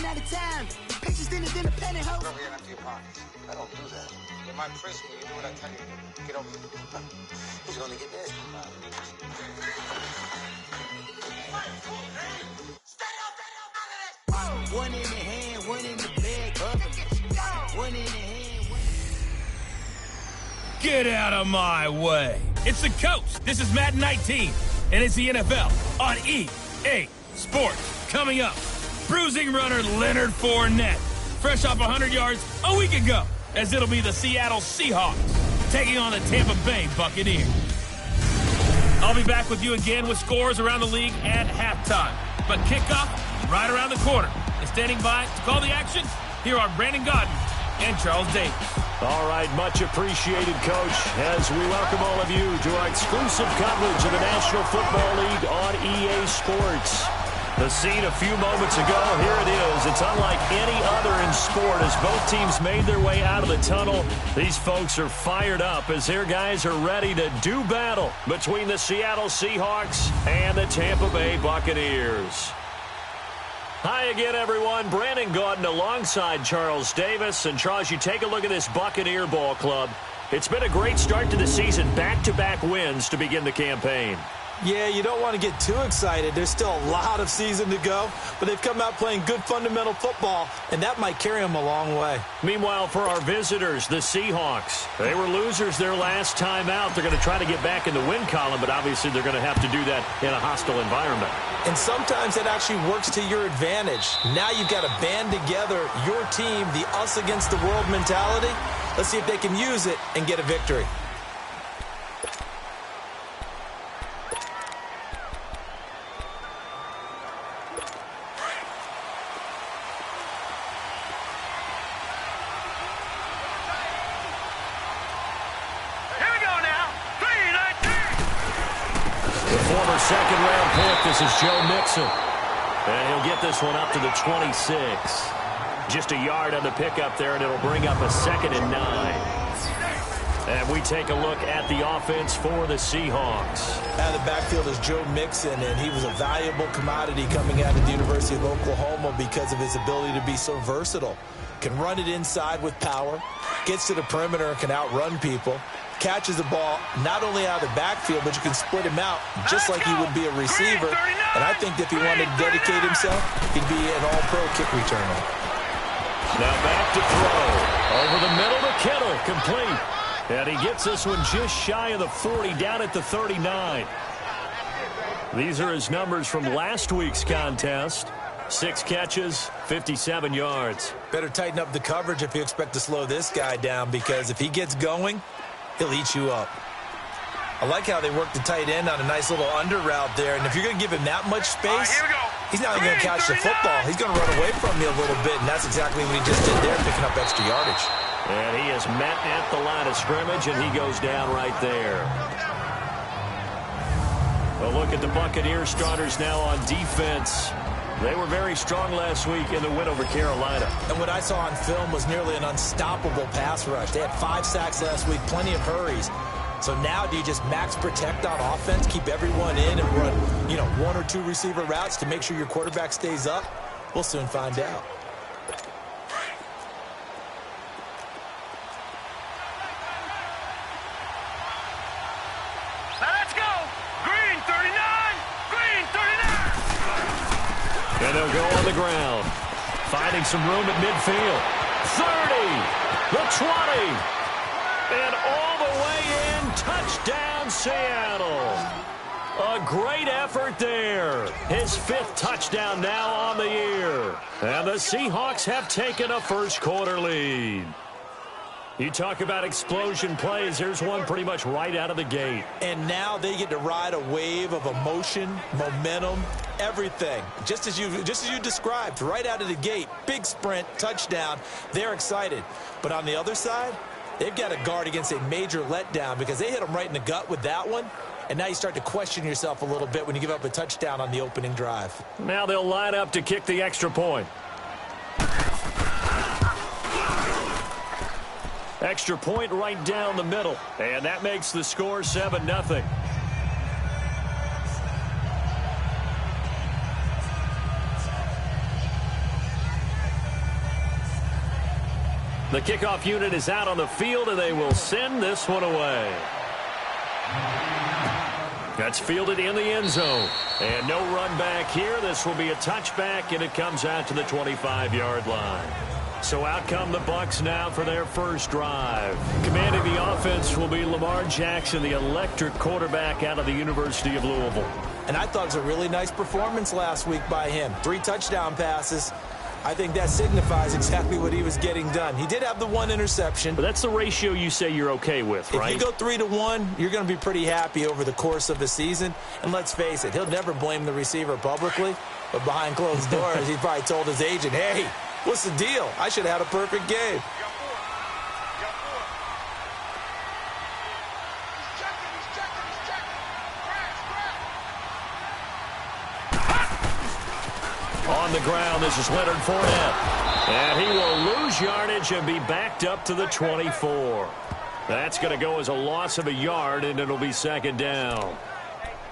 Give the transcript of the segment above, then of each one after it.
out of town. Pictures in his independent house. Over here empty your pockets. I don't do that. You might press me. You do what I tell you. Get over here. He's gonna get this. One in the hand, one in the bag. One in the hand. Get out of my way. It's the coach. This is Madden 19, and it's the NFL on EA Sports. Coming up, bruising runner Leonard Fournette, fresh off 100 yards a week ago, as it'll be the Seattle Seahawks taking on the Tampa Bay Buccaneers. I'll be back with you again with scores around the league at halftime. But kickoff right around the corner. And standing by to call the action, here are Brandon Gaudin and Charles Davis. All right, much appreciated, Coach, as we welcome all of you to our exclusive coverage of the National Football League on EA Sports. The scene a few moments ago, here it is. It's unlike any other in sport as both teams made their way out of the tunnel. These folks are fired up as their guys are ready to do battle between the Seattle Seahawks and the Tampa Bay Buccaneers. Hi again, everyone. Brandon Gaudin alongside Charles Davis. And, Charles, you take a look at this Buccaneer ball club. It's been a great start to the season. Back-to-back wins to begin the campaign. Yeah, you don't want to get too excited. There's still a lot of season to go, but they've come out playing good fundamental football, and that might carry them a long way. Meanwhile, for our visitors, the Seahawks, they were losers their last time out. They're going to try to get back in the win column, but obviously they're going to have to do that in a hostile environment. And sometimes it actually works to your advantage. Now you've got to band together your team, the us against the world mentality. Let's see if they can use it and get a victory. Second-round pick, this is Joe Mixon. And he'll get this one up to the 26. Just a yard on the pickup there, and it'll bring up a 2nd and 9. And we take a look at the offense for the Seahawks. Out of the backfield is Joe Mixon, and he was a valuable commodity coming out of the University of Oklahoma because of his ability to be so versatile. Can run it inside with power, gets to the perimeter and can outrun people. Catches the ball not only out of the backfield, but you can split him out just like he would be a receiver. And I think if he wanted to dedicate himself, he'd be an all-pro kick returner. Now back to throw. Over the middle to Kittle, complete. And he gets this one just shy of the 40, down at the 39. These are his numbers from last week's contest. 6 catches, 57 yards. Better tighten up the coverage if you expect to slow this guy down, because if he gets going, he'll eat you up. I like how they work the tight end on a nice little under route there. And if you're going to give him that much space, he's not even going to catch the football. He's going to run away from you a little bit, and that's exactly what he just did there, picking up extra yardage. And he is met at the line of scrimmage, and he goes down right there. A look at the Buccaneers starters now on defense. They were very strong last week in the win over Carolina. And what I saw on film was nearly an unstoppable pass rush. They had 5 sacks last week, plenty of hurries. So now do you just max protect on offense, keep everyone in, and run, 1 or 2 receiver routes to make sure your quarterback stays up? We'll soon find out. And they'll go on the ground. Finding some room at midfield. 30. The 20. And all the way in. Touchdown, Seattle. A great effort there. His 5th touchdown now on the year. And the Seahawks have taken a first-quarter lead. You talk about explosion plays. Here's one pretty much right out of the gate. And now they get to ride a wave of emotion, momentum, everything. Just as you described, right out of the gate. Big sprint, touchdown. They're excited. But on the other side, they've got to guard against a major letdown because they hit them right in the gut with that one. And now you start to question yourself a little bit when you give up a touchdown on the opening drive. Now they'll line up to kick the extra point. Extra point right down the middle. And that makes the score 7-0. The kickoff unit is out on the field, and they will send this one away. That's fielded in the end zone. And no run back here. This will be a touchback, and it comes out to the 25-yard line. So out come the Bucs now for their first drive. Commanding the offense will be Lamar Jackson, the electric quarterback out of the University of Louisville. And I thought it was a really nice performance last week by him. 3 touchdown passes. I think that signifies exactly what he was getting done. He did have the 1 interception. But that's the ratio you say you're okay with, right? If you go 3-1, you're going to be pretty happy over the course of the season. And let's face it, he'll never blame the receiver publicly. But behind closed doors, he probably told his agent, hey, what's the deal? I should have had a perfect game. On the ground, this is Leonard Fournette. And he will lose yardage and be backed up to the 24. That's going to go as a loss of a yard, and it'll be second down.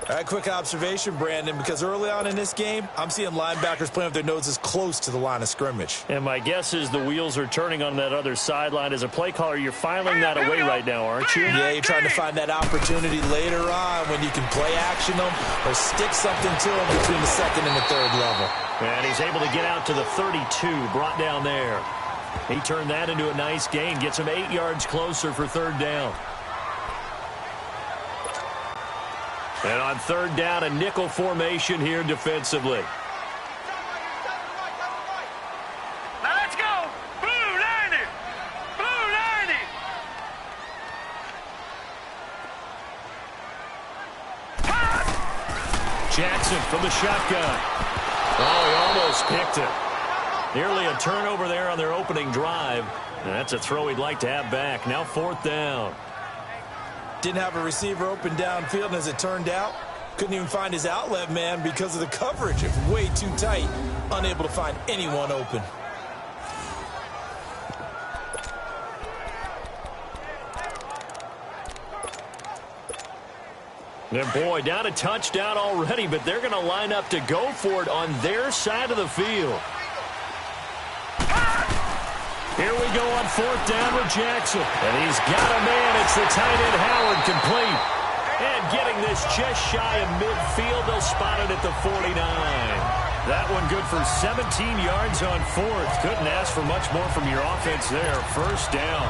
All right, quick observation, Brandon, because early on in this game, I'm seeing linebackers playing with their noses close to the line of scrimmage. And my guess is the wheels are turning on that other sideline. As a play caller, you're filing that away right now, aren't you? Yeah, you're trying to find that opportunity later on when you can play action them or stick something to them between the second and the third level. And he's able to get out to the 32, brought down there. He turned that into a nice gain, gets him 8 yards closer for third down. And on third down, a nickel formation here defensively. Now let's go. Blue 90. Blue 90. Jackson from the shotgun. Oh, he almost picked it. Nearly a turnover there on their opening drive. And that's a throw he'd like to have back. Now fourth down. Didn't have a receiver open downfield, and as it turned out, couldn't even find his outlet man because of the coverage. It's way too tight, unable to find anyone open. And boy, down a touchdown already, but they're going to line up to go for it on their side of the field. Here we go on fourth down with Jackson. And he's got a man. It's the tight end Howard complete. And getting this just shy of midfield, they'll spot it at the 49. That one good for 17 yards on fourth. Couldn't ask for much more from your offense there. First down.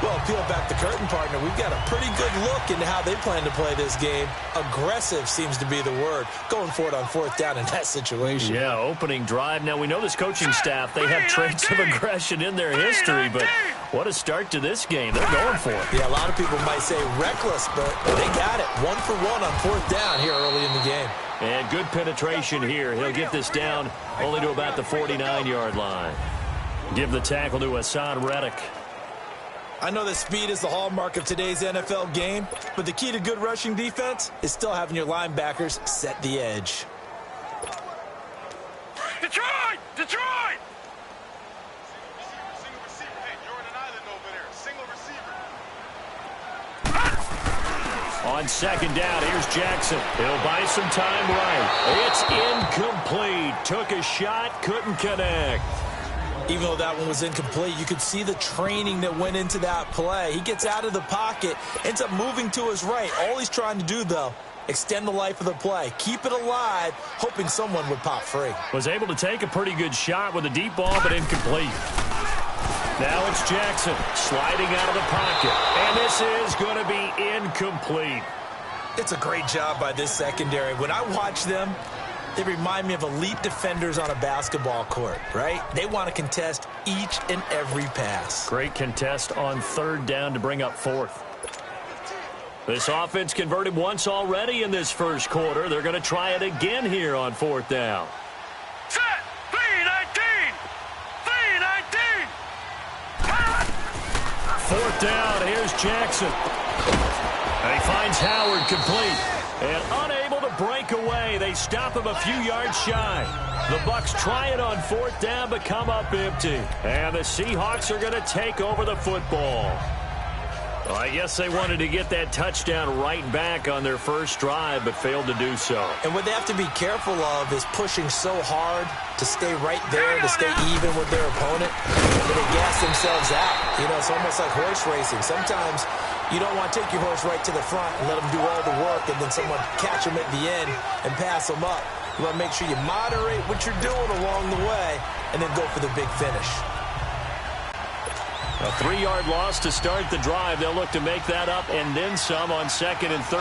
Well, peel back the curtain, partner. We've got a pretty good look into how they plan to play this game. Aggressive seems to be the word. Going for it on fourth down in that situation. Yeah, opening drive. Now, we know this coaching staff, they have traits of aggression in their history, but what a start to this game. They're going for it. Yeah, a lot of people might say reckless, but they got it. 1 for 1 on fourth down here early in the game. And good penetration here. He'll get this down only to about the 49-yard line. Give the tackle to Hassan Reddick. I know that speed is the hallmark of today's NFL game, but the key to good rushing defense is still having your linebackers set the edge. Detroit! Detroit! Single receiver. Hey, you're in an island over there. Single receiver. On second down, here's Jackson. He'll buy some time right. It's incomplete. Took a shot, couldn't connect. Even though that one was incomplete, you could see the training that went into that play. He gets out of the pocket, ends up moving to his right. All he's trying to do, though, extend the life of the play. Keep it alive, hoping someone would pop free. Was able to take a pretty good shot with a deep ball, but incomplete. Now it's Jackson sliding out of the pocket. And this is going to be incomplete. It's a great job by this secondary. When I watch them, they remind me of elite defenders on a basketball court, right? They want to contest each and every pass. Great contest on third down to bring up fourth. This offense converted once already in this first quarter. They're going to try it again here on fourth down. Set! 3-19! 3-19! Fourth down, here's Jackson. And he finds Howard complete. And unable to break away. They stop him a few yards shy. The Bucs try it on fourth down, but come up empty. And the Seahawks are going to take over the football. Well, I guess they wanted to get that touchdown right back on their first drive, but failed to do so. And what they have to be careful of is pushing so hard to stay right there, to stay even with their opponent, that they gas themselves out. You know, it's almost like horse racing. Sometimes you don't want to take your horse right to the front and let them do all the work, and then someone catch them at the end and pass them up. You want to make sure you moderate what you're doing along the way and then go for the big finish. A 3-yard loss to start the drive. They'll look to make that up and then some on 2nd and 13.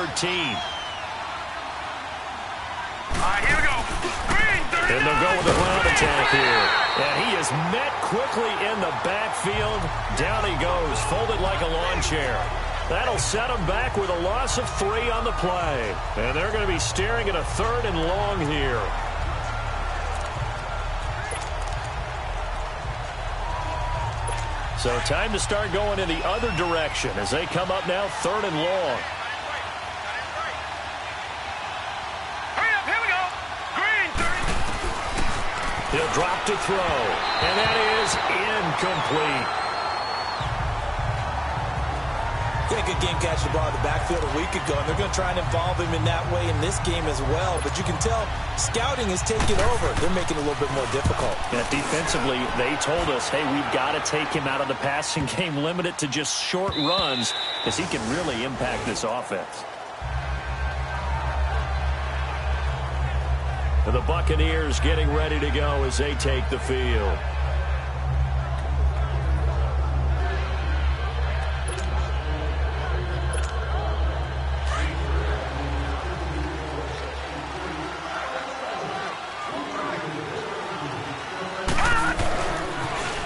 All right, here we go. Green, 39. And they'll go with a ground attack here. And he is met quickly in the backfield. Down he goes, folded like a lawn chair. That'll set him back with a loss of 3 on the play. And they're going to be staring at a 3rd and long here. So time to start going in the other direction as they come up now 3rd and long. Hurry up, here we go. Green, 30. He'll drop to throw. And that is incomplete. Yeah, good game catching the ball in the backfield a week ago, and they're going to try and involve him in that way in this game as well. But you can tell scouting is taking over. They're making it a little bit more difficult. Yeah, defensively, they told us, hey, we've got to take him out of the passing game, limit it to just short runs, because he can really impact this offense. The Buccaneers getting ready to go as they take the field.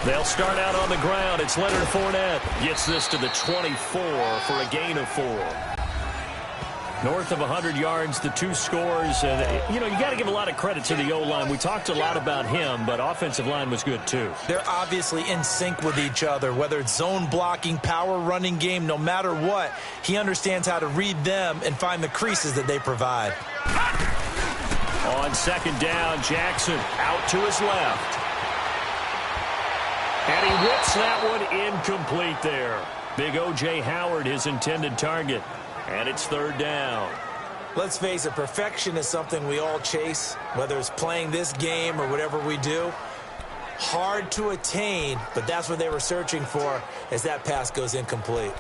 They'll start out on the ground. It's Leonard Fournette. Gets this to the 24 for a gain of 4. North of 100 yards, the 2 scores. And, you know, you got to give a lot of credit to the O-line. We talked a lot about him, but offensive line was good too. They're obviously in sync with each other, whether it's zone blocking, power running game, no matter what. He understands how to read them and find the creases that they provide. On 2nd down, Jackson out to his left. And he whips that one incomplete there. Big O.J. Howard, his intended target. And it's 3rd down. Let's face it, perfection is something we all chase, whether it's playing this game or whatever we do. Hard to attain, but that's what they were searching for as that pass goes incomplete.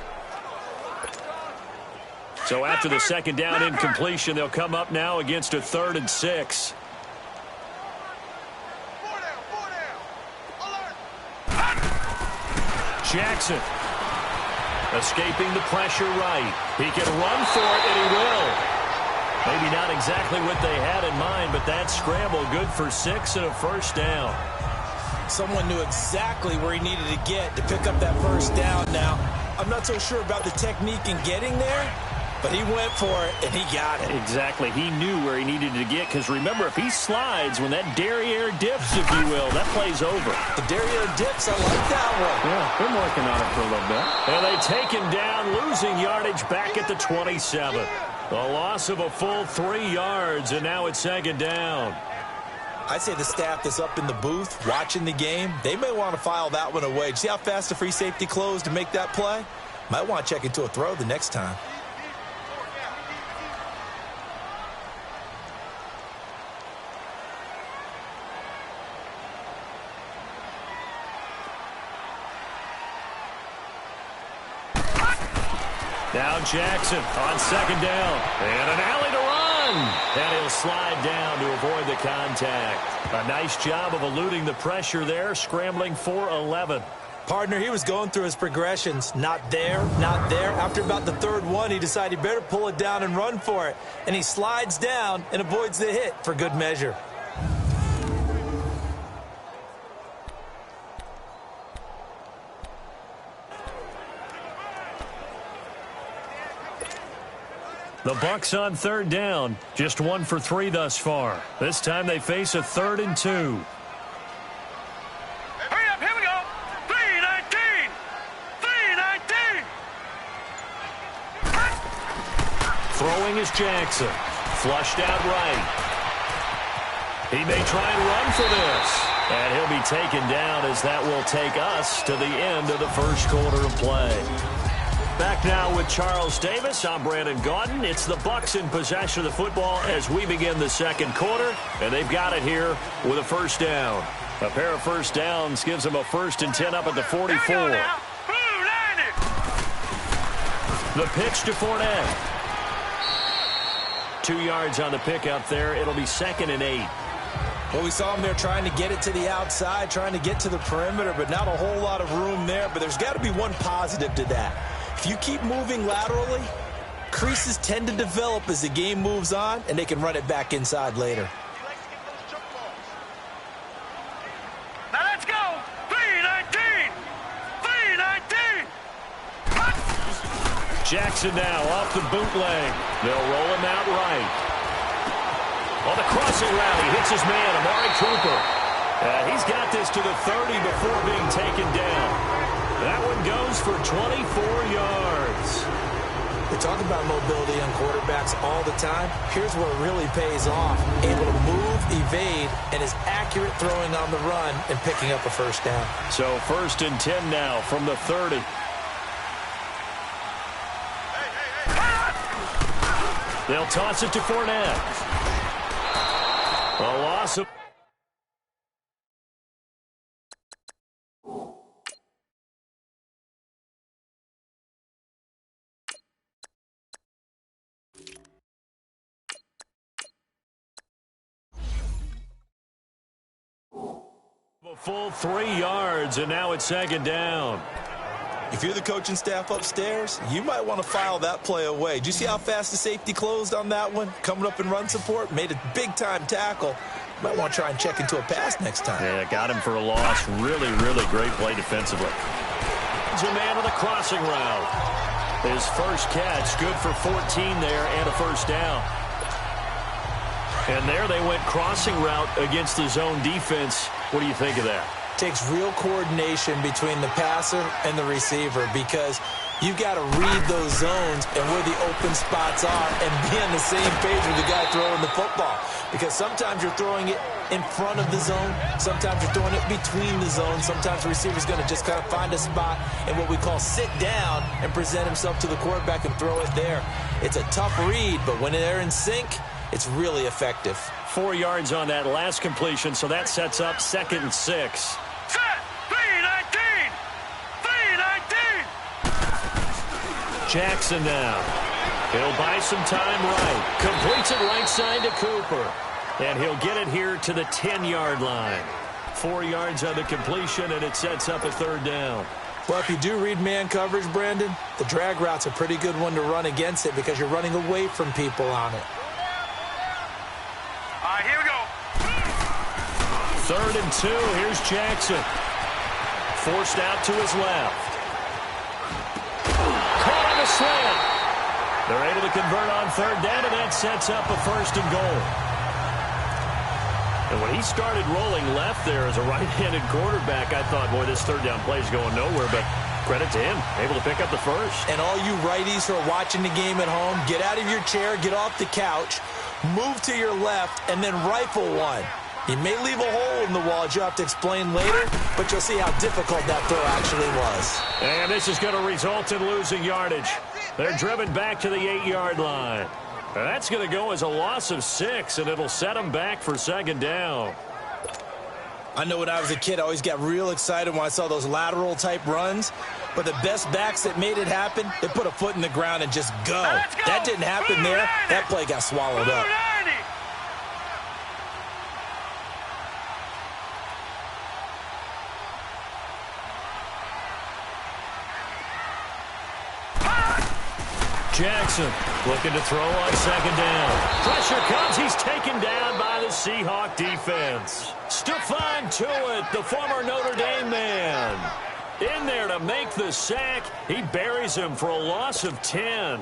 So after the 2nd down incompletion, they'll come up now against a 3rd and 6. Jackson escaping the pressure right. He can run for it, and he will. Maybe not exactly what they had in mind, but that scramble good for 6 and a 1st down. Someone knew exactly where he needed to get to pick up that 1st down. Now, I'm not so sure about the technique in getting there, but he went for it, and he got it. Exactly. He knew where he needed to get, because remember, if he slides, when that derriere dips, if you will, that play's over. The derriere dips, I like that one. Yeah, been working on it for a little bit. And they take him down, losing yardage back at the 27. A loss of a full 3 yards, and now it's 2nd down. I'd say the staff that's up in the booth watching the game, they may want to file that one away. See how fast the free safety closed to make that play? Might want to check into a throw the next time. Now Jackson on 2nd down. And an alley to run. And he'll slide down to avoid the contact. A nice job of eluding the pressure there, scrambling for 11. Partner, he was going through his progressions. Not there, not there. After about the 3rd one, he decided he better pull it down and run for it. And he slides down and avoids the hit for good measure. The Bucs on 3rd down. Just 1 for 3 thus far. This time they face a 3rd and 2. Hurry up, here we go. 3-19. 3-19. Throwing is Jackson. Flushed out right. He may try and run for this. And he'll be taken down as that will take us to the end of the 1st quarter of play. Back now with Charles Davis. I'm Brandon Gaudin. It's the Bucs in possession of the football as we begin the second quarter, and they've got it here with a first down. A pair of first downs gives them a 1st and 10 up at the 44. The pitch to Fournette. 2 yards on the pickup there. It'll be 2nd and 8. Well, we saw him there trying to get it to the outside, trying to get to the perimeter, but not a whole lot of room there. But there's got to be one positive to that. If you keep moving laterally, creases tend to develop as the game moves on, and they can run it back inside later. Now let's go. 319. 319. Jackson now off the bootleg. They'll roll him out right. On the crossing route, he hits his man, Amari Cooper. He's got this to the 30 before being taken down. That one goes for 24 yards. We talk about mobility on quarterbacks all the time. Here's where it really pays off. Able to move, evade, and is accurate throwing on the run and picking up a first down. So 1st and 10 now from the 30. They'll toss it to Fournette. A loss of... A full 3 yards, and now it's 2nd down. If you're the coaching staff upstairs, you might want to file that play away. Do you see how fast the safety closed on that one? Coming up in run support, made a big-time tackle. Might want to try and check into a pass next time. Yeah, got him for a loss. Really, really great play defensively. He's a man on the crossing route. His first catch, good for 14 there and a first down. And there they went crossing route against the zone defense. What do you think of that? Takes real coordination between the passer and the receiver because you've got to read those zones and where the open spots are and be on the same page with the guy throwing the football. Because sometimes you're throwing it in front of the zone. Sometimes you're throwing it between the zones. Sometimes the receiver's going to just kind of find a spot and what we call sit down and present himself to the quarterback and throw it there. It's a tough read, but when they're in sync, it's really effective. 4 yards on that last completion, so that sets up 2nd and 6. Set. 319. 319. Jackson now. He'll buy some time right. Completes it right side to Cooper. And he'll get it here to the 10-yard line. 4 yards on the completion, and it sets up a 3rd down. Well, if you do read man coverage, Brandon, the drag route's a pretty good one to run against it because you're running away from people on it. All right, here we go. 3rd and 2. Here's Jackson. Forced out to his left. Caught on the slant. They're able to convert on 3rd down, and that sets up a 1st and goal. And when he started rolling left there as a right-handed quarterback, I thought, boy, this 3rd down play is going nowhere, but credit to him, able to pick up the 1st. And all you righties who are watching the game at home, get out of your chair, get off the couch, move to your left, and then rifle one. He may leave a hole in the wall, as you have to explain later, but you'll see how difficult that throw actually was. And this is going to result in losing yardage. They're driven back to the 8-yard line. And that's going to go as a loss of 6, and it'll set them back for 2nd down. I know when I was a kid, I always got real excited when I saw those lateral-type runs. But the best backs that made it happen, they put a foot in the ground and just go. That didn't happen there. That play got swallowed up. Jackson looking to throw on 2nd down. Pressure comes. He's taken down by the Seahawk defense. Stephon Tuitt, the former Notre Dame man, in there to make the sack. He buries him for a loss of 10.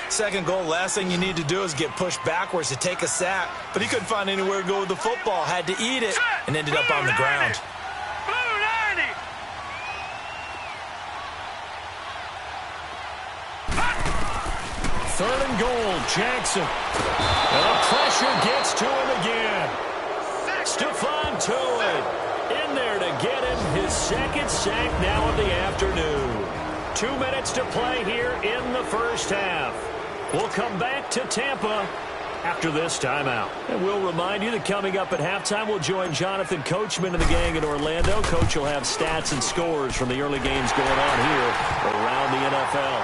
2nd goal, last thing you need to do is get pushed backwards to take a sack. But he couldn't find anywhere to go with the football. Had to eat it and ended up on the ground. 3rd and goal, Jackson. And the pressure gets to him again. Stephon Tuitt in there to get him his 2nd sack now of the afternoon. 2 minutes to play here in the first half. We'll come back to Tampa after this timeout. And we'll remind you that coming up at halftime, we'll join Jonathan Coachman and the gang in Orlando. Coach will have stats and scores from the early games going on here around the NFL.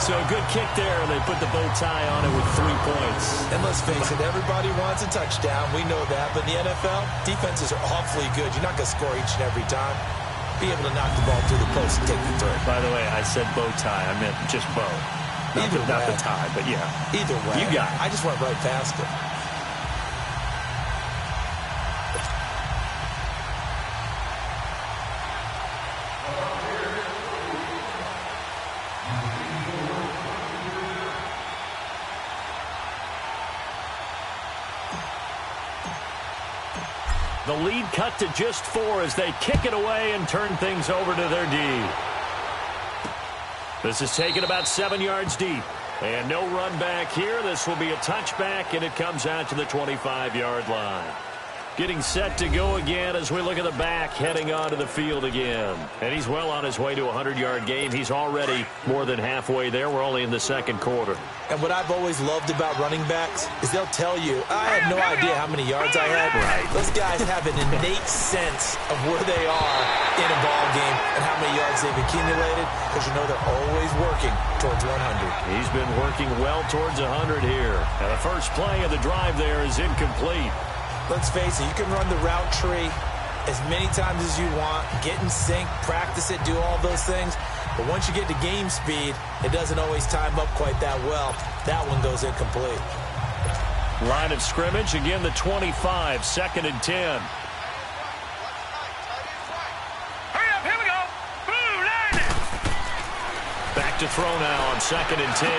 So a good kick there, and they put the bow tie on it with 3 points. And let's face it, everybody wants a touchdown. We know that. But in the NFL, defenses are awfully good. You're not going to score each and every time. Be able to knock the ball through the post and take the throw. By the way, I said bow tie. I meant just bow. Not the tie, but yeah. Either way. You got it. I just went right past it. The lead cut to just 4 as they kick it away and turn things over to their D. This is taken about 7 yards deep. And no run back here. This will be a touchback, and it comes out to the 25-yard line. Getting set to go again as we look at the back heading onto the field again. And he's well on his way to a 100-yard game. He's already more than halfway there. We're only in the second quarter. And what I've always loved about running backs is they'll tell you, I had no idea how many yards I had. Right. Those guys have an innate sense of where they are in a ball game and how many yards they've accumulated, because you know they're always working towards 100. He's been working well towards 100 here. And the first play of the drive there is incomplete. Let's face it, you can run the route tree as many times as you want, get in sync, practice it, do all those things. But once you get to game speed, it doesn't always time up quite that well. That one goes incomplete. Line of scrimmage, again the 25, 2nd and 10. Hurry up, here we go. Blue line it. Back to throw now on 2nd and 10.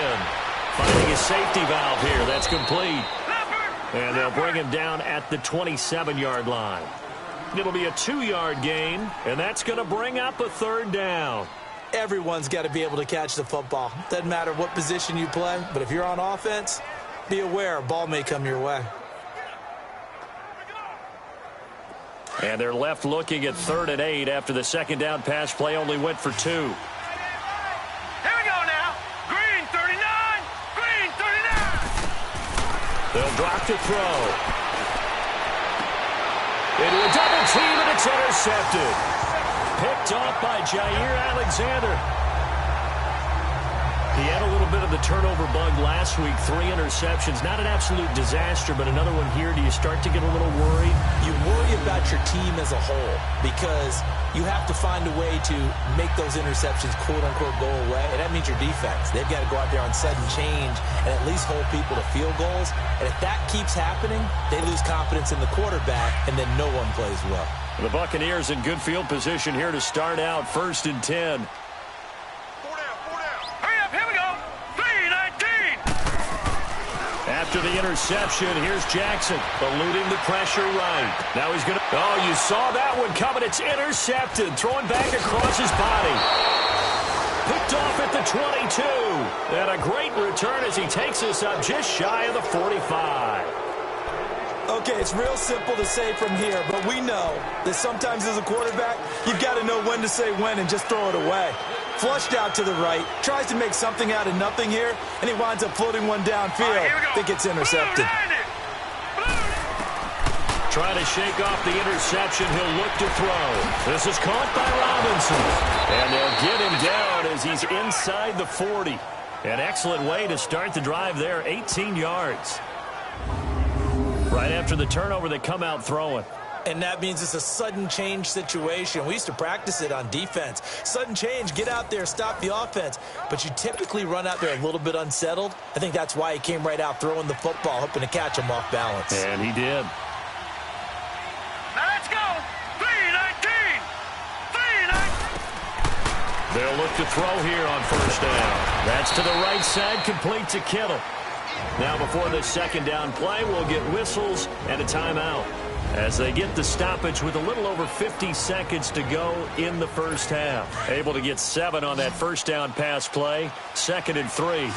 Finding a safety valve here. That's complete. And they'll bring him down at the 27-yard line. It'll be a 2-yard gain, and that's going to bring up a 3rd down. Everyone's got to be able to catch the football. Doesn't matter what position you play, but if you're on offense, be aware a ball may come your way. And they're left looking at 3rd and 8 after the 2nd down pass play only went for 2. Here we go now. Green 39. Green 39. They'll drop to throw. Into a double team, and it's intercepted. Picked off by Jair Alexander. He had a little bit of the turnover bug last week. 3 interceptions. Not an absolute disaster, but another one here. Do you start to get a little worried? You worry about your team as a whole because you have to find a way to make those interceptions, quote-unquote, go away. And that means your defense. They've got to go out there on sudden change and at least hold people to field goals. And if that keeps happening, they lose confidence in the quarterback, and then no one plays well. The Buccaneers in good field position here to start out 1st and 10. After the interception, here's Jackson, eluding the pressure right. Now he's going to... Oh, you saw that one coming. It's intercepted. Throwing back across his body. Picked off at the 22. And a great return as he takes us up just shy of the 45. Okay, it's real simple to say from here, but we know that sometimes as a quarterback, you've got to know when to say when and just throw it away. Flushed out to the right, tries to make something out of nothing here, and he winds up floating one downfield. I think it's intercepted. Trying to shake off the interception. He'll look to throw. This is caught by Robinson. And they'll get him down as he's inside the 40. An excellent way to start the drive there, 18 yards. Right after the turnover, they come out throwing. And that means it's a sudden change situation. We used to practice it on defense. Sudden change, get out there, stop the offense. But you typically run out there a little bit unsettled. I think that's why he came right out throwing the football, hoping to catch him off balance. And he did. Now let's go. 3-19. 3-19. They'll look to throw here on 1st down. That's to the right side, complete to Kittle. Now before the 2nd down play, we'll get whistles and a timeout as they get the stoppage with a little over 50 seconds to go in the first half. Able to get 7 on that 1st down pass play. 2nd and 3.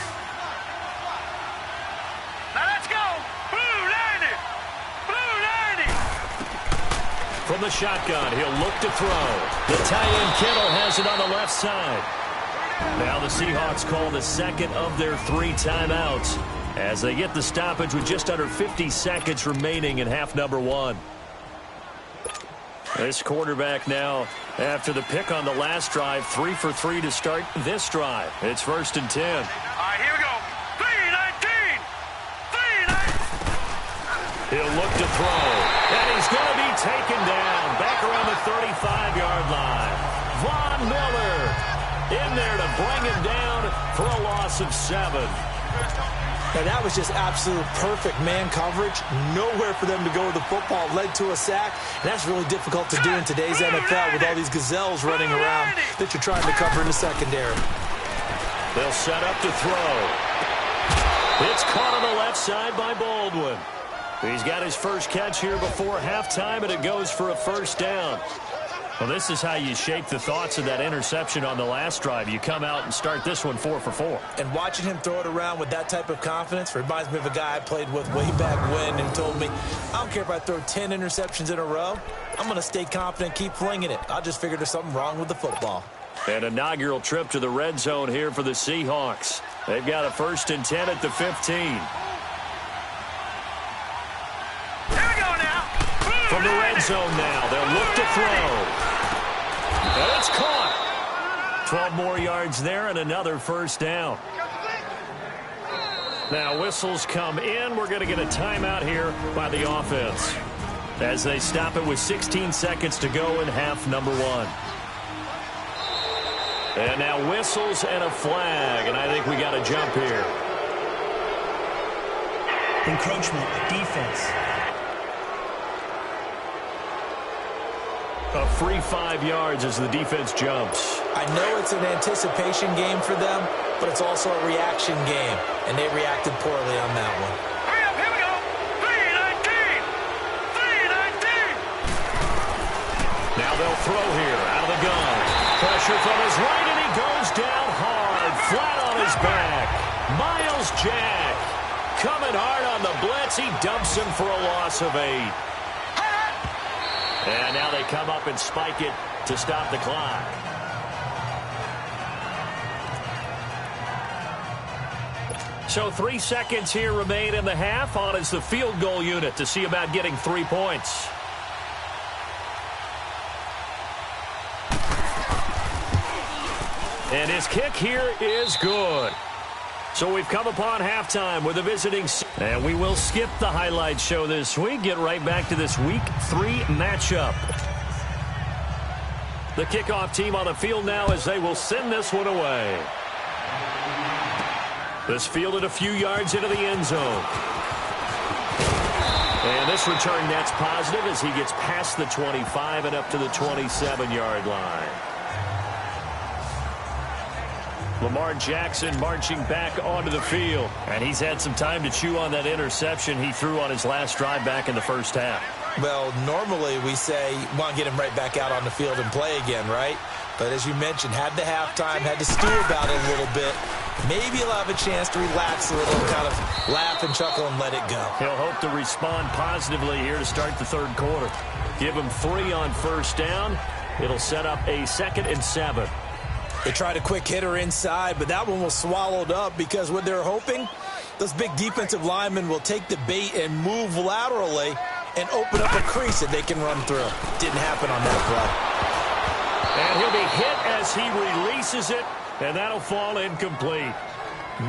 Now let's go. Blue 90. Blue 90. from the shotgun. He'll look to throw. The tight end Kittle has it on the left side. Now the Seahawks call the second of their 3 timeouts as they get the stoppage with just under 50 seconds remaining in half number 1. This quarterback now, after the pick on the last drive, 3 for 3 to start this drive. It's 1st and 10. All right, here we go. 3-19. 3-19. He'll look to throw, and he's going to be taken down back around the 35-yard line. Von Miller in there to bring him down for a loss of 7. And that was just absolute perfect man coverage. Nowhere for them to go with the football. Led to a sack. And that's really difficult to do in today's NFL with all these gazelles running around that you're trying to cover in the secondary. They'll set up to throw. It's caught on the left side by Baldwin. He's got his first catch here before halftime, and it goes for a 1st down. Well, this is how you shape the thoughts of that interception on the last drive. You come out and start this one 4 for 4. And watching him throw it around with that type of confidence reminds me of a guy I played with way back when and told me, I don't care if I throw 10 interceptions in a row. I'm going to stay confident, keep flinging it. I just figured there's something wrong with the football. An inaugural trip to the red zone here for the Seahawks. They've got a 1st and 10 at the 15. Here we go now. From the red zone now, they'll look to throw. And it's caught. 12 more yards there and another 1st down. Now whistles come in. We're going to get a timeout here by the offense as they stop it with 16 seconds to go in half number 1. And now whistles and a flag, and I think we got a jump here. Encroachment, defense. A free 5 yards as the defense jumps. I know it's an anticipation game for them, but it's also a reaction game, and they reacted poorly on that one. Hurry up, here we go. 3-19. 3-19. Now they'll throw here out of the gun. Pressure from his right, and he goes down hard, flat on his back. Miles Jack coming hard on the blitz. He dumps him for a loss of 8. And now they come up and spike it to stop the clock. So 3 seconds here remain in the half. On is the field goal unit to see about getting 3 points. And his kick here is good. So we've come upon halftime with a visiting. And we will skip the highlight show this week. Get right back to this Week 3 matchup. The kickoff team on the field now as they will send this one away. This fielded a few yards into the end zone. And this return net's positive as he gets past the 25 and up to the 27-yard line. Lamar Jackson marching back onto the field. And he's had some time to chew on that interception he threw on his last drive back in the first half. Well, normally we say you want to get him right back out on the field and play again, right? But as you mentioned, had the halftime, had to stew about it a little bit. Maybe he'll have a chance to relax a little, kind of laugh and chuckle and let it go. He'll hope to respond positively here to start the third quarter. Give him 3 on first down. It'll set up a 2nd and 7. They tried a quick hitter inside, but that one was swallowed up because what they're hoping, those big defensive linemen will take the bait and move laterally and open up a crease that they can run through. Didn't happen on that play. And he'll be hit as he releases it, and that'll fall incomplete.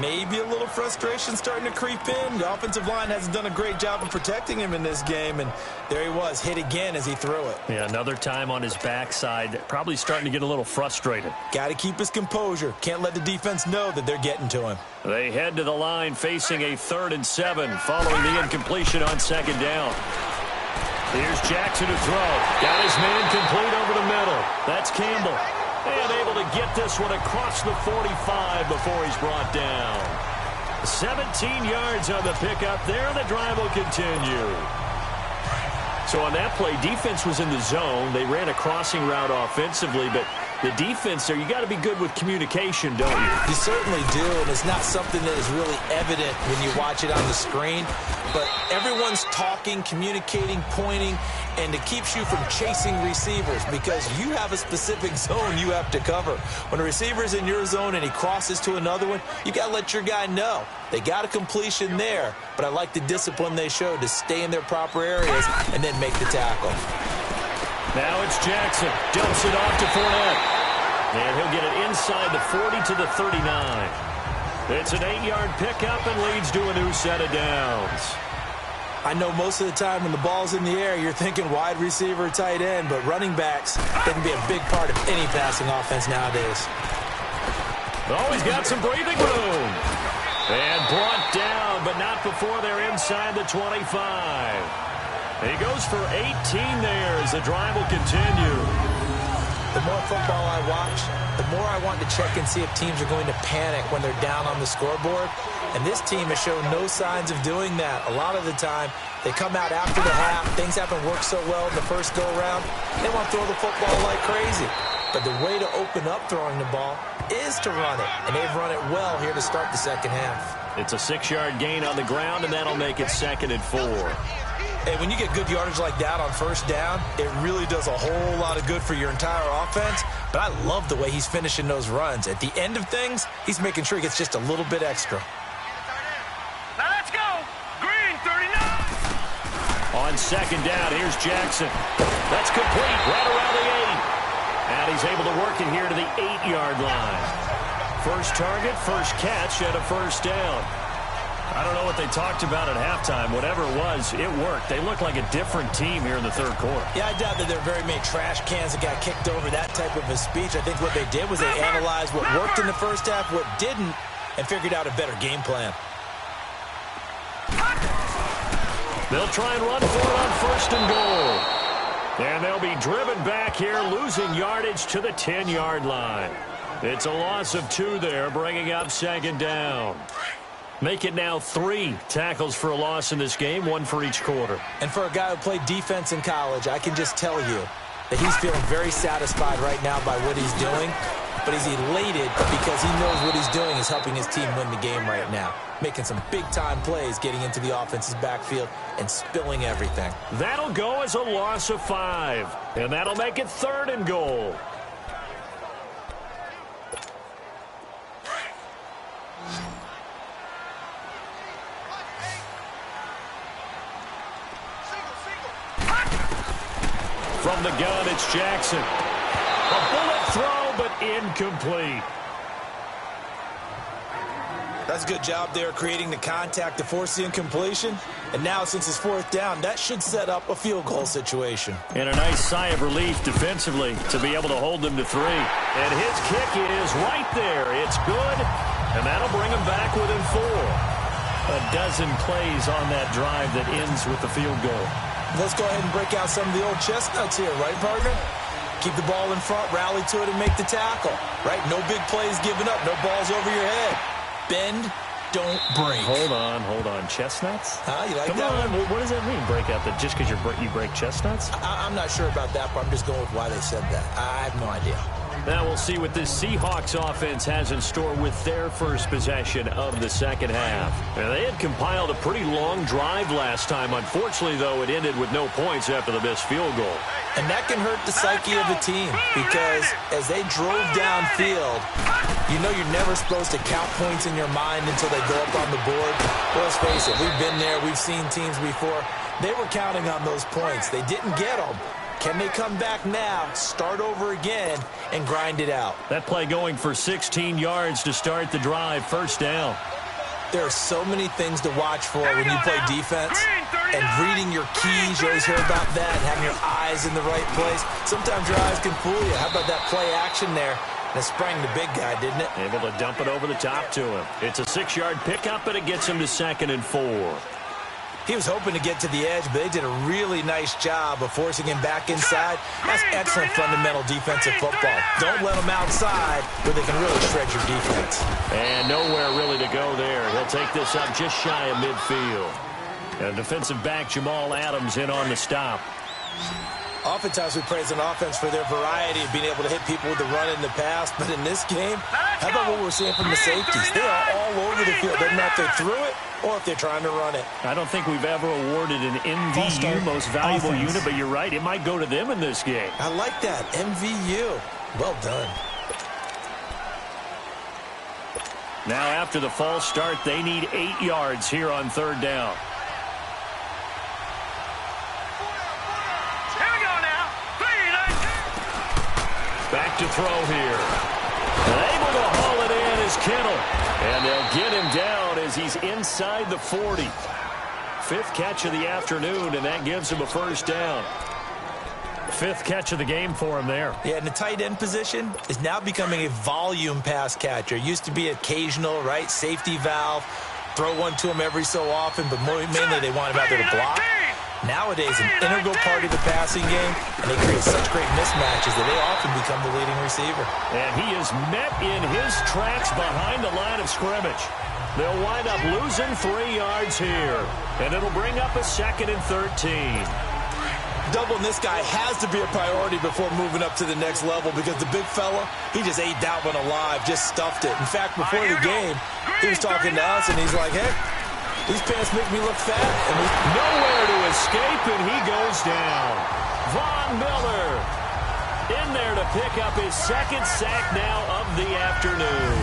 Maybe a little frustration starting to creep in. The offensive line hasn't done a great job of protecting him in this game, and there he was, hit again as he threw it. Yeah, another time on his backside, probably starting to get a little frustrated. Got to keep his composure. Can't let the defense know that they're getting to him. They head to the line facing a 3rd and 7 following the incompletion on 2nd down. Here's Jackson to throw. Got his man complete over the middle. That's Campbell. And able to get this one across the 45 before he's brought down. 17 yards on the pickup there, and the drive will continue. So on that play, defense was in the zone. They ran a crossing route offensively, but the defense there, you got to be good with communication, don't you? You certainly do, and it's not something that is really evident when you watch it on the screen. But everyone's talking, communicating, pointing, and it keeps you from chasing receivers because you have a specific zone you have to cover. When a receiver's in your zone and he crosses to another one, you got to let your guy know. They got a completion there, but I like the discipline they showed to stay in their proper areas and then make the tackle. Now it's Jackson. Dumps it off to Fournette. And he'll get it inside the 40 to the 39. It's an 8-yard pickup and leads to a new set of downs. I know most of the time when the ball's in the air, you're thinking wide receiver, tight end, but running backs, they can be a big part of any passing offense nowadays. Oh, he's got some breathing room. And brought down, but not before they're inside the 25. He goes for 18 there as the drive will continue. The more football I watch, the more I want to check and see if teams are going to panic when they're down on the scoreboard. And this team has shown no signs of doing that. A lot of the time, they come out after the half. Things haven't worked so well in the first go-around. They want to throw the football like crazy. But the way to open up throwing the ball is to run it. And they've run it well here to start the second half. It's a 6-yard gain on the ground, and that'll make it 2nd and 4. Hey, when you get good yardage like that on first down, it really does a whole lot of good for your entire offense. But I love the way he's finishing those runs. At the end of things, he's making sure he gets just a little bit extra. Now let's go. Green, 39. On 2nd down, here's Jackson. That's complete right around the 8. And he's able to work it here to the 8-yard line. First target, first catch, and a first down. I don't know what they talked about at halftime. Whatever it was, it worked. They look like a different team here in the third quarter. Yeah, I doubt that there are very many trash cans that got kicked over that type of a speech. I think what they did was they analyzed what worked in the first half, what didn't, and figured out a better game plan. They'll try and run for it on 1st and goal. And they'll be driven back here, losing yardage to the 10-yard line. It's a loss of 2 there, bringing up 2nd down. Make it now 3 tackles for a loss in this game, 1 for each quarter. And for a guy who played defense in college, I can just tell you that he's feeling very satisfied right now by what he's doing. But he's elated because he knows what he's doing is helping his team win the game right now. Making some big-time plays, getting into the offense's backfield and spilling everything. That'll go as a loss of 5. And that'll make it 3rd and goal. From the gun, it's Jackson. A bullet throw, but incomplete. That's a good job there creating the contact to force the incompletion. And now, since it's 4th down, that should set up a field goal situation. And a nice sigh of relief defensively to be able to hold them to 3. And his kick is right there. It's good, and that'll bring him back within 4. A dozen plays on that drive that ends with the field goal. Let's go ahead and break out some of the old chestnuts here, right, partner? Keep the ball in front, rally to it, and make the tackle, right? No big plays given up, no balls over your head. Bend, don't break. Hold on. Chestnuts? Huh? You like Come that on. one? What does that mean, break out? That just because you break chestnuts? I'm not sure about that, but I'm just going with why they said that. I have no idea. Now we'll see what this Seahawks offense has in store with their first possession of the second half. And they had compiled a pretty long drive last time. Unfortunately, though, it ended with no points after the missed field goal. And that can hurt the psyche of a team because as they drove downfield, you know you're never supposed to count points in your mind until they go up on the board. Well, let's face it, we've been there. We've seen teams before. They were counting on those points. They didn't get them. Can they come back now, start over again, and grind it out? That play going for 16 yards to start the drive, 1st down. There are so many things to watch for when you play defense. And reading your keys, you always hear about that, and having your eyes in the right place. Sometimes your eyes can fool you. How about that play action there? And it sprang the big guy, didn't it? Able to dump it over the top to him. It's a 6-yard pickup, and it gets him to 2nd and 4. He was hoping to get to the edge, but they did a really nice job of forcing him back inside. That's excellent fundamental defensive football. Don't let him outside where they can really shred your defense. And nowhere really to go there. He'll take this up just shy of midfield. And defensive back Jamal Adams in on the stop. Oftentimes we praise an offense for their variety of being able to hit people with the run in the pass, but in this game, how about what we're seeing from the safeties? They are all over the field. Doesn't matter if they threw it or if they're trying to run it. I don't think we've ever awarded an MVU, most valuable unit, but you're right. It might go to them in this game. I like that. MVU. Well done. Now after the false start, they need 8 yards here on 3rd down. Back to throw here. And able to haul it in is Kittle. And they'll get him down as he's inside the 40. 5th catch of the afternoon, and that gives him a 1st down. 5th catch of the game for him there. Yeah, and the tight end position is now becoming a volume pass catcher. Used to be occasional, right? Safety valve. Throw one to him every so often, but mainly they want him out there to block. Nowadays, an integral part of the passing game, and they create such great mismatches that they often become the leading receiver. And he is met in his tracks behind the line of scrimmage. They'll wind up losing 3 yards here, and it'll bring up a 2nd and 13. Doubling this guy has to be a priority before moving up to the next level because the big fella, he just ate that one alive, just stuffed it. In fact, before the game, he was talking to us, and he's like, hey, these pants make me look fat. And nowhere to escape, and he goes down. Von Miller in there to pick up his 2nd sack now of the afternoon.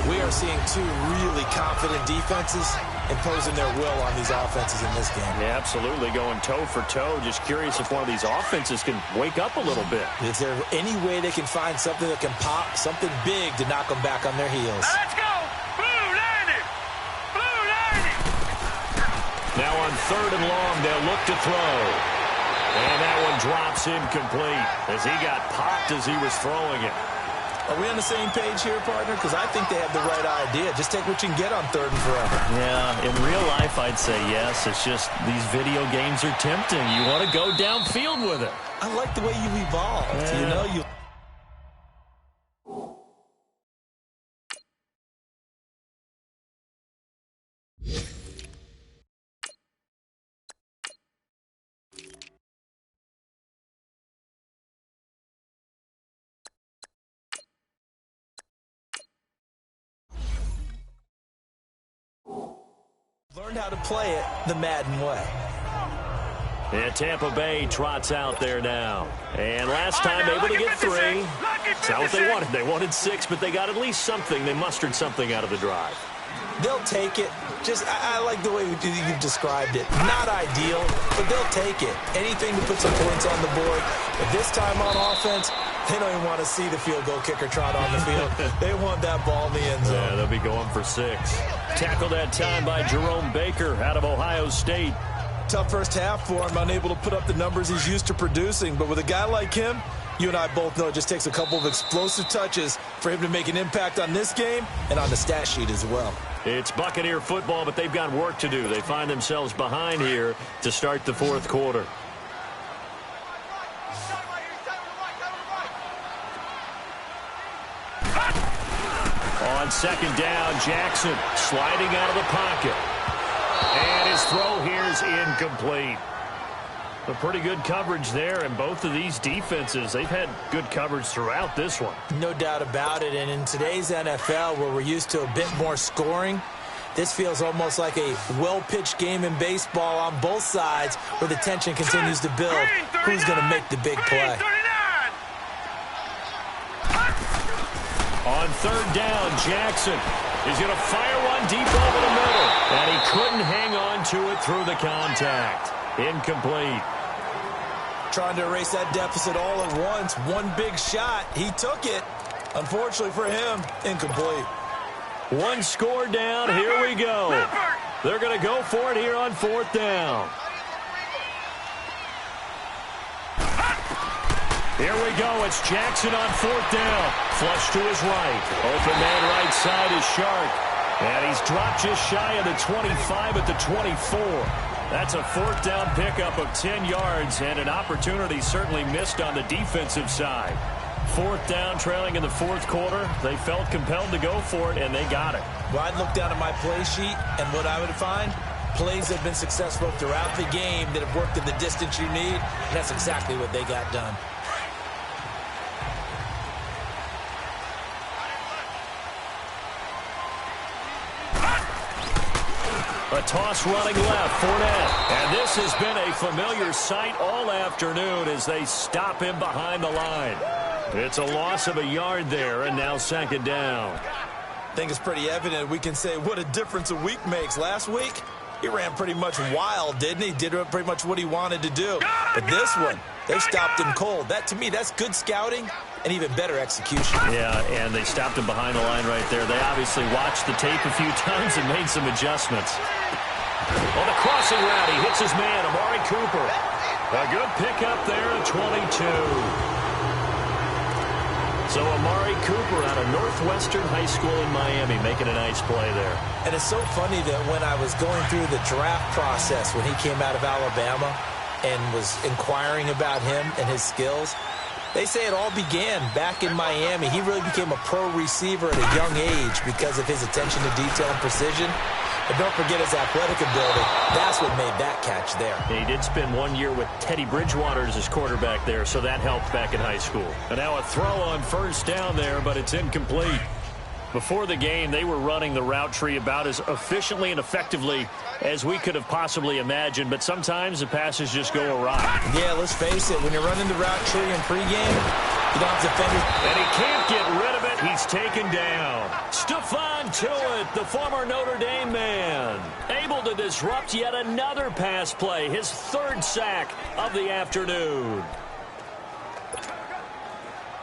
We are seeing 2 really confident defenses imposing their will on these offenses in this game. Yeah, absolutely, going toe for toe. Just curious if one of these offenses can wake up a little bit. Is there any way they can find something that can pop, something big to knock them back on their heels? Let's go! Now on 3rd and long, they'll look to throw. And that one drops incomplete as he got popped as he was throwing it. Are we on the same page here, partner? Because I think they have the right idea. Just take what you can get on 3rd and forever. Yeah, in real life, I'd say yes. It's just these video games are tempting. You want to go downfield with it. I like the way you evolved. Yeah. You know, you... learned how to play it the Madden way. And Tampa Bay trots out there now. And last time able to get 3. That's not what they wanted. They wanted 6, but they got at least something. They mustered something out of the drive. They'll take it. Just, I like the way you've described it. Not ideal, but they'll take it. Anything to put some points on the board. But this time on offense, they don't even want to see the field goal kicker trot on the field. They want that ball in the end zone. Yeah, they'll be going for 6. Tackled that time by Jerome Baker out of Ohio State. Tough first half for him, unable to put up the numbers he's used to producing. But with a guy like him, you and I both know it just takes a couple of explosive touches for him to make an impact on this game and on the stat sheet as well. It's Buccaneer football, but they've got work to do. They find themselves behind here to start the 4th quarter. On 2nd down, Jackson sliding out of the pocket. And his throw here is incomplete. A pretty good coverage there, and both of these defenses, they've had good coverage throughout this one. No doubt about it, and in today's NFL, where we're used to a bit more scoring, this feels almost like a well-pitched game in baseball on both sides where the tension continues to build. Who's going to make the big play? On 3rd down, Jackson is going to fire one deep over the middle, and he couldn't hang on to it through the contact. Incomplete. Trying to erase that deficit all at once. One big shot. He took it. Unfortunately for him, incomplete. 1 score down. Here we go. They're going to go for it here on 4th down. Here we go. It's Jackson on 4th down. Flush to his right. Open man right side is Shark. And he's dropped just shy of the 25 at the 24. That's a 4th down pickup of 10 yards and an opportunity certainly missed on the defensive side. 4th down, trailing in the 4th quarter. They felt compelled to go for it, and they got it. Well, I'd look down at my play sheet, and what I would find, Plays have been successful throughout the game that have worked in the distance you need, and that's exactly what they got done. A toss running left, Fournette. And this has been a familiar sight all afternoon as they stop him behind the line. It's a loss of a yard there, and now second down. I think it's pretty evident. We can say what a difference a week makes. Last week, he ran pretty much wild, didn't he? Did pretty much what he wanted to do. But this one, they stopped him cold. That, to me, that's good scouting and even better execution. Yeah, and they stopped him behind the line right there. They obviously watched the tape a few times and made some adjustments. On the crossing route, he hits his man, Amari Cooper. A good pickup there at 22. So Amari Cooper out of Northwestern High School in Miami making a nice play there. And it's so funny that when I was going through the draft process when he came out of Alabama and was inquiring about him and his skills, they say it all began back in Miami. He really became a pro receiver at a young age because of his attention to detail and precision. But don't forget his athletic ability. That's what made that catch there. He did spend 1 year with Teddy Bridgewater as his quarterback there, so that helped back in high school. And now a throw on first down there, but it's incomplete. Before the game, they were running the route tree about as efficiently and effectively as we could have possibly imagined, but sometimes the passes just go awry. Yeah, let's face it. When you're running the route tree in pregame, you don't have defenders. And he can't get rid of it. He's taken down. Stephon Tuitt, the former Notre Dame man, able to disrupt yet another pass play, his third sack of the afternoon.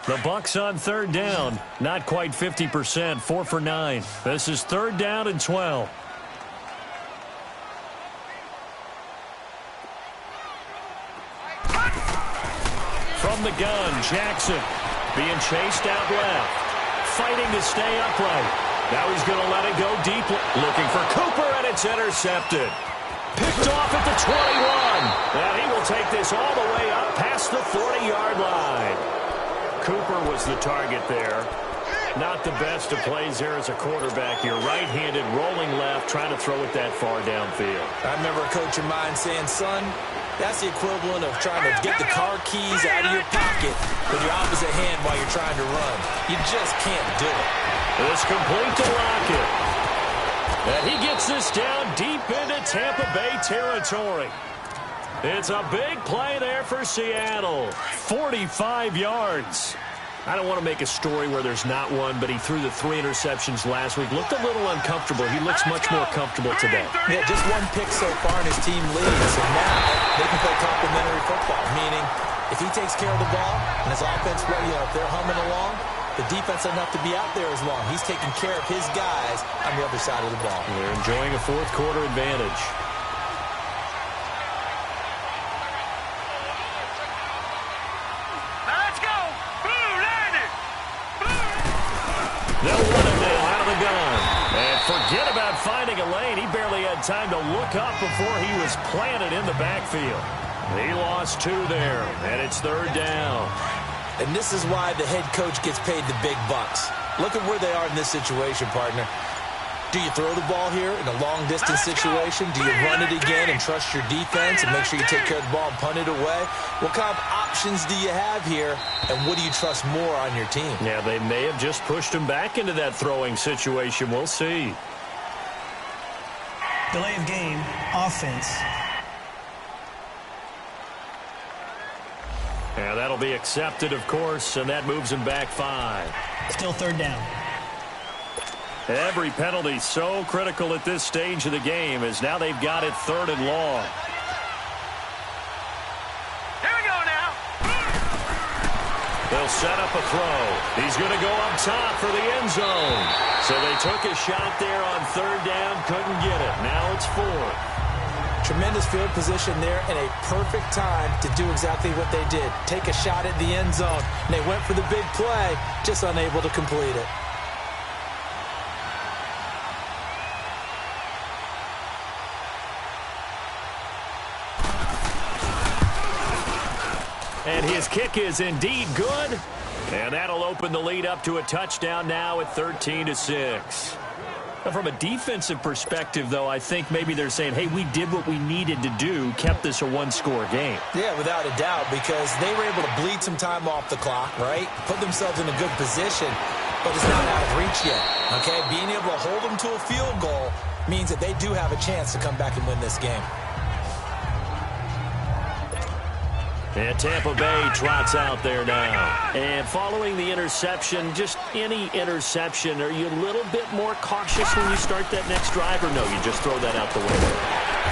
The Bucs on third down, not quite 50%, 4 for 9. This is third down and 12. From the gun, Jackson being chased out left, fighting to stay upright. Now he's going to let it go deep, looking for Cooper, and it's intercepted. Picked off at the 21, and he will take this all the way up past the 40-yard line. Cooper was the target there. Not the best of plays there as a quarterback. You're right-handed, rolling left, trying to throw it that far downfield. I remember a coach of mine saying, son, that's the equivalent of trying to get the car keys out of your pocket with your opposite hand while you're trying to run. You just can't do it. It's complete to Lockett. And he gets this down deep into Tampa Bay territory. It's a big play there for Seattle. 45 yards. I don't want to make a story where there's not one, but he threw the 3 interceptions last week. Looked a little uncomfortable. He looks much more comfortable today. Yeah, just 1 pick so far and his team leads. And now they can play complementary football, meaning if he takes care of the ball and his offense, if they're humming along, the defense doesn't have to be out there as long. He's taking care of his guys on the other side of the ball. They're enjoying a fourth quarter advantage. They'll run it now out of the gun. And forget about finding a lane. He barely had time to look up before he was planted in the backfield. He lost 2 there, and it's third down. And this is why the head coach gets paid the big bucks. Look at where they are in this situation, partner. Do you throw the ball here in a long-distance situation? Do you run it again and trust your defense and make sure you take care of the ball and punt it away? What kind of options do you have here, and what do you trust more on your team? Yeah, they may have just pushed him back into that throwing situation. We'll see. Delay of game, offense. Yeah, that'll be accepted, of course, and that moves him back 5. Still third down. Every penalty so critical at this stage of the game as now they've got it 3rd and long. Here we go now. They'll set up a throw. He's going to go up top for the end zone. So they took a shot there on 3rd down, couldn't get it. Now it's 4th. Tremendous field position there and a perfect time to do exactly what they did. Take a shot at the end zone. And they went for the big play, just unable to complete it. And his kick is indeed good. And that'll open the lead up to a touchdown now at 13-6. From a defensive perspective, though, I think maybe they're saying, hey, we did what we needed to do, kept this a one-score game. Yeah, without a doubt, because they were able to bleed some time off the clock, right? Put themselves in a good position, but it's not out of reach yet, okay? Being able to hold them to a field goal means that they do have a chance to come back and win this game. And Tampa Bay trots out there now. And following the interception, just any interception, are you a little bit more cautious when you start that next drive, or no, you just throw that out the window?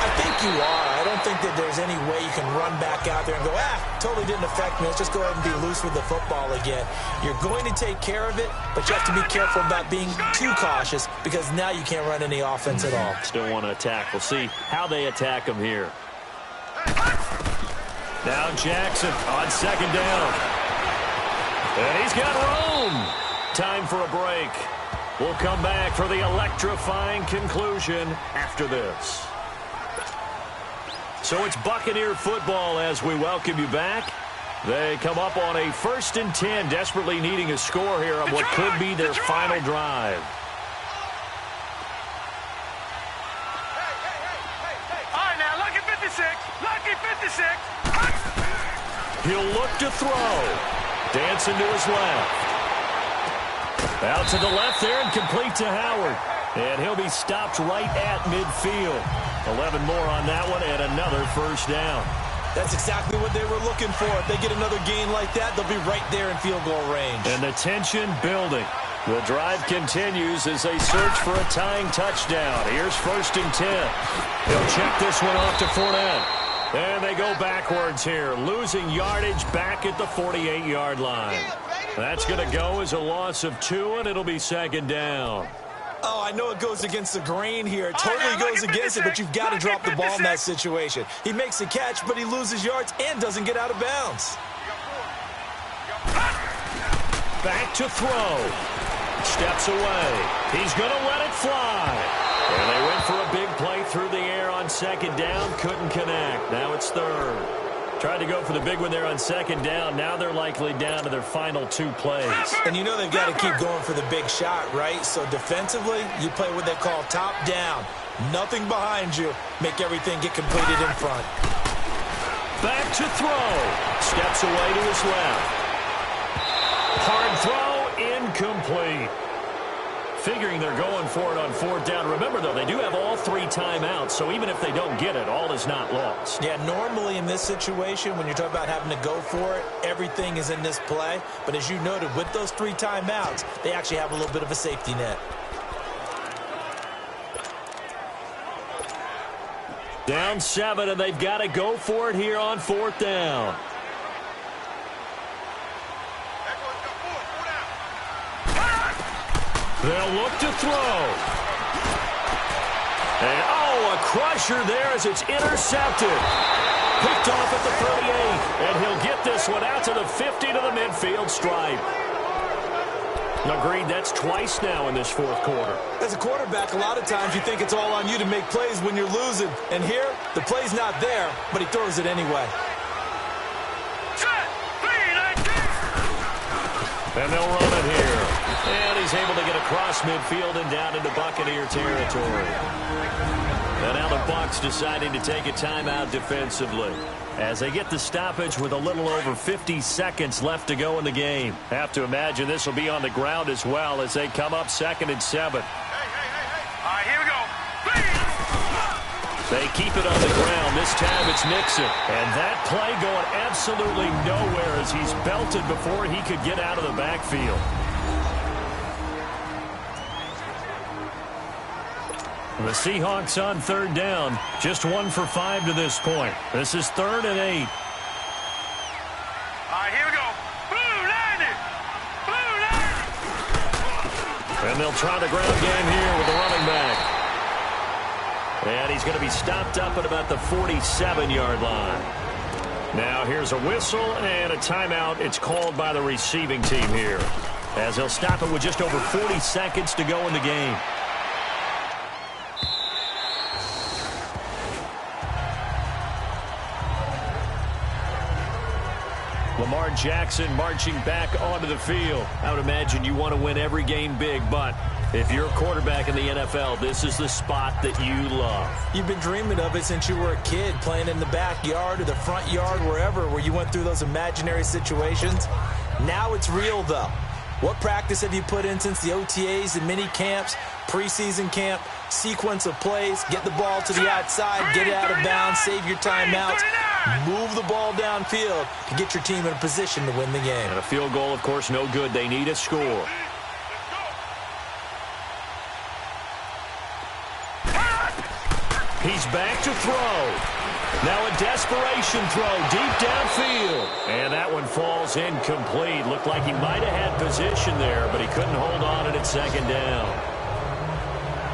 I think you are. I don't think that there's any way you can run back out there and go, totally didn't affect me. Let's just go ahead and be loose with the football again. You're going to take care of it, but you have to be careful about being too cautious because now you can't run any offense at all. Still want to attack. We'll see how they attack him here. Now Jackson on second down. And he's got room. Time for a break. We'll come back for the electrifying conclusion after this. So it's Buccaneer football as we welcome you back. They come up on a 1st and 10, desperately needing a score here on what could be their final drive. All right, now, lucky 56. Lucky 56. He'll look to throw. Dancing to his left. Out to the left there and complete to Howard. And he'll be stopped right at midfield. 11 more on that one and another first down. That's exactly what they were looking for. If they get another gain like that, they'll be right there in field goal range. And the tension building. The drive continues as they search for a tying touchdown. Here's 1st and 10. He'll check this one off to Fournette. And they go backwards here, losing yardage back at the 48-yard line. That's going to go as a loss of 2, and it'll be 2nd down. Oh, I know it goes against the grain here. It totally goes against it, but you've got to drop the ball in that situation. He makes the catch, but he loses yards and doesn't get out of bounds. Back to throw. Steps away. He's going to let it fly. And they went for a big play through the air on 2nd down. Couldn't connect. Now it's 3rd. Tried to go for the big one there on 2nd down. Now they're likely down to their final 2 plays. And you know they've got to keep going for the big shot, right? So defensively, you play what they call top down. Nothing behind you. Make everything get completed in front. Back to throw. Steps away to his left. Hard throw, incomplete. Figuring they're going for it on 4th down. Remember, though, they do have all 3 timeouts, so even if they don't get it, all is not lost. Yeah, normally in this situation, when you're talking about having to go for it, everything is in this play. But as you noted, with those 3 timeouts, they actually have a little bit of a safety net. Down 7, and they've got to go for it here on 4th down. They'll look to throw. And, a crusher there as it's intercepted. Picked off at the 38, and he'll get this one out to the 50 to the midfield stripe. Agreed, that's twice now in this 4th quarter. As a quarterback, a lot of times you think it's all on you to make plays when you're losing. And here, the play's not there, but he throws it anyway. And they'll run it here. And he's able to get across midfield and down into Buccaneer territory. And now the Bucs deciding to take a timeout defensively as they get the stoppage with a little over 50 seconds left to go in the game. Have to imagine this will be on the ground as well as they come up 2nd and 7. All right, here we go. They keep it on the ground. This time it's Mixon. And that play going absolutely nowhere as he's belted before he could get out of the backfield. The Seahawks on 3rd down. Just 1 for 5 to this point. This is 3rd and 8. All right, here we go. Blue 90. Blue 90. And they'll try the ground game here with the running back. And he's going to be stopped up at about the 47-yard line. Now here's a whistle and a timeout. It's called by the receiving team here, as they'll stop it with just over 40 seconds to go in the game. Lamar Jackson marching back onto the field. I would imagine you want to win every game big, but if you're a quarterback in the NFL, this is the spot that you love. You've been dreaming of it since you were a kid, playing in the backyard or the front yard, wherever, where you went through those imaginary situations. Now it's real, though. What practice have you put in since the OTAs, the mini camps, preseason camp, sequence of plays, get the ball to the outside, get it out of bounds, save your timeouts, move the ball downfield to get your team in a position to win the game. And a field goal, of course, no good. They need a score. He's back to throw. Now a desperation throw deep downfield. And that one falls incomplete. Looked like he might have had position there, but he couldn't hold on at second down.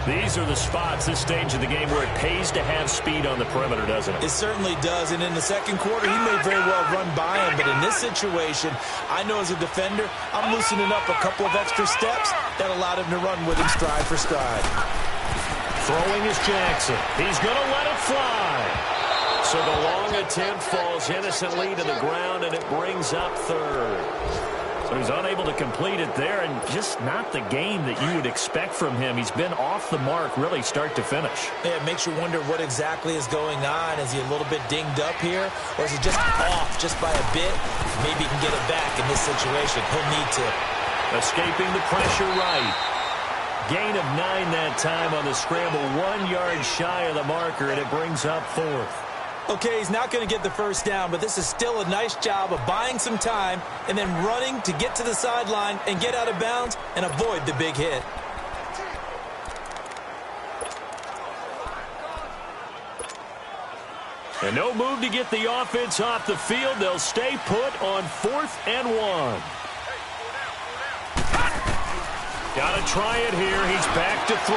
These are the spots, this stage of the game, where it pays to have speed on the perimeter, doesn't it? It certainly does. And in the second quarter, he may very well run by him. But in this situation, I know as a defender, I'm loosening up a couple of extra steps that allowed him to run with him stride for stride. Throwing is Jackson. He's going to let it fly. So the long attempt falls innocently to the ground, and it brings up third. So he's unable to complete it there, and just not the game that you would expect from him. He's been off the mark, really, start to finish. Yeah, it makes you wonder what exactly is going on. Is he a little bit dinged up here, or is he just off just by a bit? Maybe he can get it back in this situation. He'll need to. Escaping the pressure right. Gain of 9 that time on the scramble, 1 yard shy of the marker, and it brings up fourth. Okay, he's not going to get the first down, but this is still a nice job of buying some time and then running to get to the sideline and get out of bounds and avoid the big hit. And no move to get the offense off the field. They'll stay put on 4th and 1. Got to try it here. He's back to throw.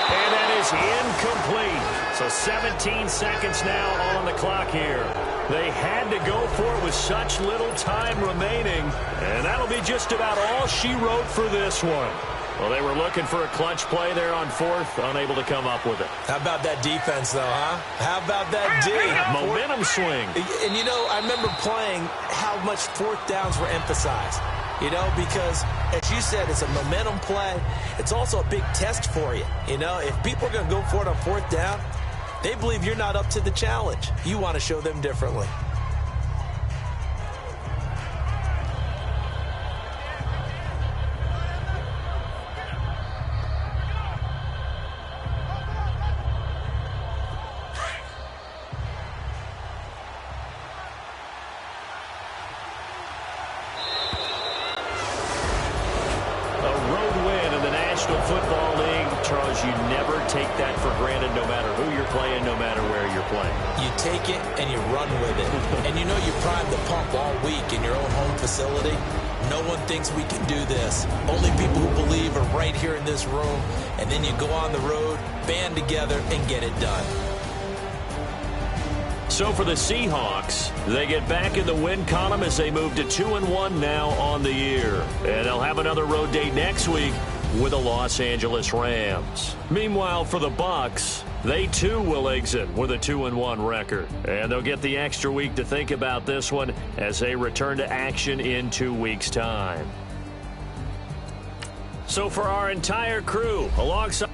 And that is incomplete. So 17 seconds now on the clock here. They had to go for it with such little time remaining. And that'll be just about all she wrote for this one. Well, they were looking for a clutch play there on 4th, unable to come up with it. How about that defense, though, huh? How about that D? Momentum swing. And, you know, I remember playing how much 4th downs were emphasized. You know, because, as you said, it's a momentum play. It's also a big test for you. You know, if people are going to go for it on 4th down, they believe you're not up to the challenge. You want to show them differently. Football League, Charles, you never take that for granted no matter who you're playing, no matter where you're playing. You take it and you run with it. And you know you primed the pump all week in your own home facility. No one thinks we can do this. Only people who believe are right here in this room. And then you go on the road, band together, and get it done. So for the Seahawks, they get back in the win column as they move to 2-1 now on the year. And they'll have another road date next week with the Los Angeles Rams. Meanwhile, for the Bucs, they too will exit with a 2-1 record. And they'll get the extra week to think about this one as they return to action in 2 weeks' time. So for our entire crew, alongside